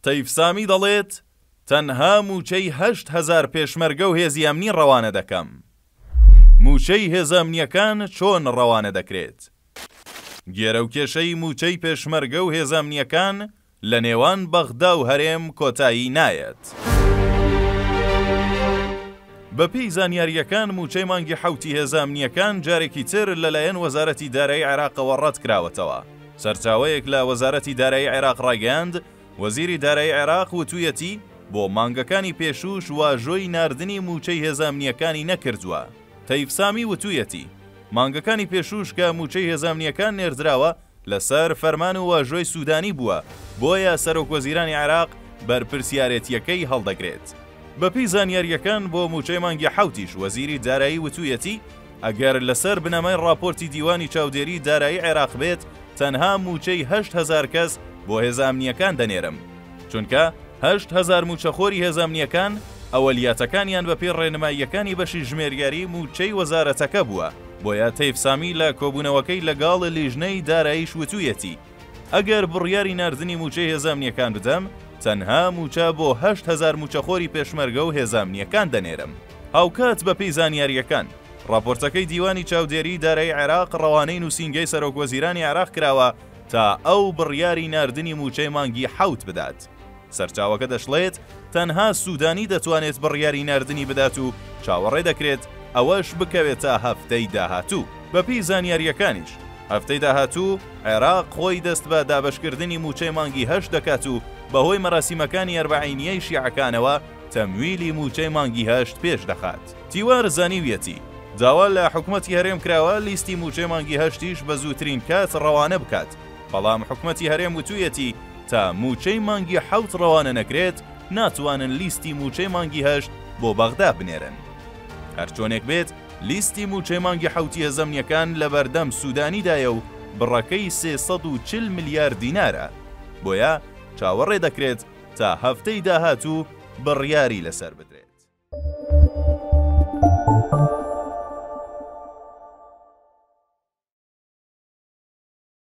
تەیفسامی دەڵێت تەنها موچەی 8,000 پێشمەرگە و هێزی ئەمنی ڕەوانە دەکەم. موچەی هێزە ئەمنیەکان چۆن ڕەوانە دەکرێت؟ گێرە و کێشەی موچەی پێشمەرگە و هێزە ئەمنیەکان لە نێوان بەغدا و هەرێم کۆتایی نایەت. بەپێی زانیاریەکان موچەی مانگی حوتی هێزە ئەمنیەکان جارێکی تر لەلایەن وەزارەتی دارایی عێراقەوە ڕەت کراوەتەوە. سەرچاوەیەک لە وەزارەتی دارایی عێراق ڕاگەیاند وەزیری دارایی عێراق وتوویەتی بۆ مانگەکانی پێشوش واژۆی ناردنی موچەی هێزە ئەمنیەکانی نەکردووە. تەیفسامی وتوویەتی مانگەکانی پێشوش کە موچەی هێزە ئەمنیەکان نێردراوە لەسەر فەرمان و واژۆی سوودانی بووە، بۆیە سەرۆکوەزیرانی عێراق بەرپرسیارەتیەکەی هەڵدەگرێت. بەپێی زانیاریەکان بۆ موچەی مانگی حوتیش وەزیری دارایی وتوویەتی ئەگەر لەسەر بنەمای راپۆرتی دیوانی چاودێری دارایی عێراق بێت تەنها موچەی 8,000 کەس بۆ هێزە ئەمنیەکان دەنێرم، چونکە 8,000 موچەخۆری هێزە ئەمنیەکان ئەوەلیاتەکانیان بەپێی ڕێنماییەکانی بەشی ژمێریاری موچەی وەزارەتەکە بووە. بۆیە تەیفسامی لە کۆبوونەوەکەی لەگاڵ لیژنەی داراییش وتوویەتی ئەگەر بڕیاری ناردنی موچەی هێزە ئەمنیەکان بدەم تەنها موچە بۆ 8,000 موچەخۆری پێشمەرگە و هێزە ئەمنیەکان دەنێرم. هاوکات بەپێی زانیاریەکان راپۆرتەکەی دیوانی چاودێری دارایی عێراق ڕەوانەی نووسینگەی سەرۆکوەزیرانی عێراق کراوە تا ئەو بڕیاری ناردنی موچەی مانگی حوت بدات. سەرچاوەکە دەشڵێت تەنها سوودانی دەتوانێت بڕیاری ناردنی بدات و چاوەڕێ دەکرێت ئەوەش بکەوێت تا هەفتەی داهاتوو. بەپێی زانیاریەکانیش هەفتەی داهاتوو عێراق خۆی دەست بە دابەشکردنی موچەی مانگی 8 دەکات و بەهۆی مەراسیمەکانی ئەربعینیەی شیعەکانەوە تەمویلی موچەی مانگی 8 پێش دەخات. تیوار زانیویەتی داوا لە حکومەتی هەرێم کراوە لیستی موچەی مانگی 8 بە زووترین کات ڕەوانە بکات، بەڵام حکومەتی هەرێم وتوویەتی تا موچەی مانگی 7 ڕەوانە نەکرێت ناتوانن لیستی موچەی مانگی 8 بۆ بەغدا بنێرن. هەرچۆنێک بێت لیستی موچەی مانگی حوتی هێزە ئەمنیەکان لە بەردەم سوودانیدایە و بڕەکەی 340 میلیارد دینارە، بۆیە چاوەڕێ دەکرێت تا هەفتەی داهاتوو بڕیاری لەسەر بدرێت.